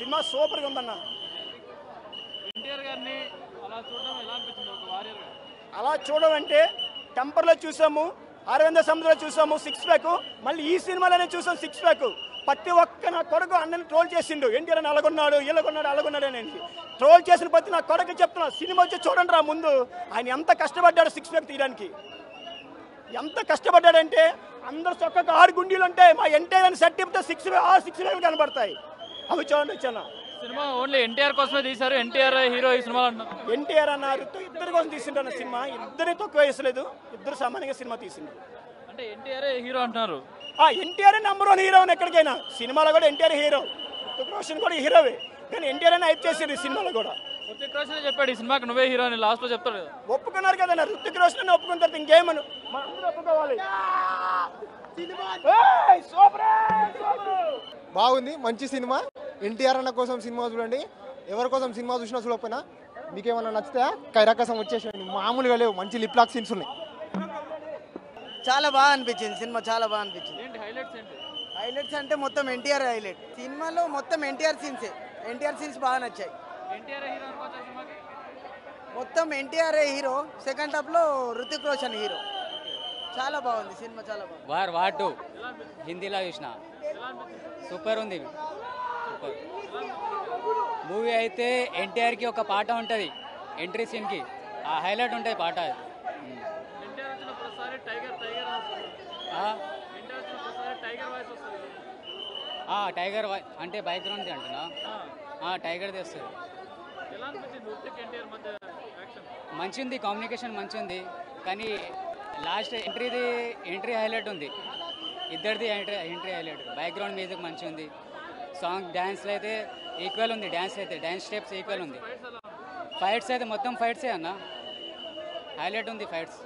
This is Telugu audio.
సినిమా సూపర్గా ఉందన్న. ఎన్టీఆర్ గారిని అలా చూడడం ఎలా అనిపించింది ఒక వారియర్? అలా చూడమంటే టెంపర్లో చూసాము, అరవింద సముద్రంలో చూసాము 6 ప్యాక్, మళ్ళీ ఈ సినిమాలోనే చూసాం 6 ప్యాక్. ప్రతి ఒక్క నా కొడుకు అన్నని ట్రోల్ చేసిండు, ఎన్టీఆర్ అని అలాగున్నాడు ఇలాగున్నాడు అలాగున్నాడు అని. ట్రోల్ చేసిన ప్రతి నా కొడుకు చెప్తున్నా, సినిమా వచ్చి చూడండి రా ముందు. ఆయన ఎంత కష్టపడ్డాడు 6 ప్యాక్ తీయడానికి, ఎంత కష్టపడ్డాడంటే అందరు చక్కగా 6 గుండీలు ఉంటాయి, మా ఎన్టీఆర్ అని సెట్ ఇప్పితే 6 ప్యాక్ కనబడతాయి. అవి చూడండి వచ్చాను. సినిమా ఓన్లీ ఎన్టీఆర్ కోసమే తీశారు, ఎన్టీఆర్ హీరో ఈ సినిమాలో అంటున్నారు. ఎన్టీఆర్ అన్నారు ఇద్దరి కోసం తీసిండు సినిమా, ఇద్దరిని తక్కువ వేసలేదు, ఇద్దరు సమానంగా సినిమా తీసిండు. అంటే ఎన్టీఆర్ హీరో అంటున్నారు. ఎన్టీఆర్ నెంబర్ 1 హీరో ఎక్కడికైనా, సినిమాలో కూడా ఎన్టీఆర్ హీరో, రుతిక్ రోషన్ కూడా హీరోవే, కానీ ఎన్టీఆర్ అని హైప్ చేసారు ఈ సినిమాలో కూడా. రుతిక్ రోషన్ చెప్పాడు ఈ సినిమాకి నువ్వే హీరో అని, లాస్ట్ లో చెప్తాడు కదా. ఒప్పుకున్నారు కదా, రుతిక్ రోషన్ ఒప్పుకున్న తర్వాత ఇంకేమను మనం అందరూ ఒప్పుకోవాలి. బాగుంది, మంచి సినిమా. ఎన్టీఆర్ అన్న కోసం సినిమా చూడండి, ఎవరి కోసం సినిమా చూసినా చూడకపోయినా మీకేమన్నా నచ్చితే కైరాకసం వచ్చేసేయండి. మామూలుగా లేవు, మంచి లిప్ లాక్ సీన్స్ ఉన్నాయి. చాలా బాగా అనిపించింది సినిమా, చాలా బాగా అనిపించింది. ఏంటి హైలైట్స్ ఏంటి? హైలైట్స్ అంటే మొత్తం ఎన్టీఆర్ హైలైట్, సినిమాలో మొత్తం ఎన్టీఆర్ సీన్స్ బాగా నచ్చాయి. ఎన్టీఆర్ హీరో అనుకోవచ్చా సినిమాకి? మొత్తం ఎన్టీఆర్ హీరో, సెకండ్ హాఫ్లో రుతిక్ రోషన్ హీరో. చాలా బాగుంది సినిమా, చాలా బాగుంది. వార్ 2 హిందీలో చూసిన, సూపర్ ఉంది. సూపర్ మూవీ అయితే ఎన్టీఆర్కి ఒక పాట ఉంటుంది ఎంట్రీ సీన్కి, ఆ హైలైట్ ఉంటుంది పాట. ఎన్టీఆర్ వచ్చిన ప్రతిసారి టైగర్ టైగర్ వస్తుంది. ఎన్టీఆర్ వచ్చిన ప్రతిసారి టైగర్ వాయిస్ వస్తుంది. టైగర్ అంటే బ్యాక్గ్రౌండ్ అంటున్నా, టైగర్ తెస్తుంది. ఎలా అనిపించింది రుతిక్ ఎన్టీఆర్ మధ్య యాక్షన్? మంచిది, కామ్యూనికేషన్ మంచిది, కానీ లాస్ట్ ఎంట్రీ హైలైట్ ఉంది, ఇద్దరిది ఎంట్రీ హైలైట్. బ్యాక్గ్రౌండ్ మ్యూజిక్ మంచిగా ఉంది, సాంగ్ డ్యాన్స్లో అయితే ఈక్వల్ ఉంది, డ్యాన్స్ స్టెప్స్ ఈక్వల్ ఉంది. ఫైట్స్ అయితే మొత్తం ఫైట్సే అన్న, హైలైట్ ఉంది ఫైట్స్.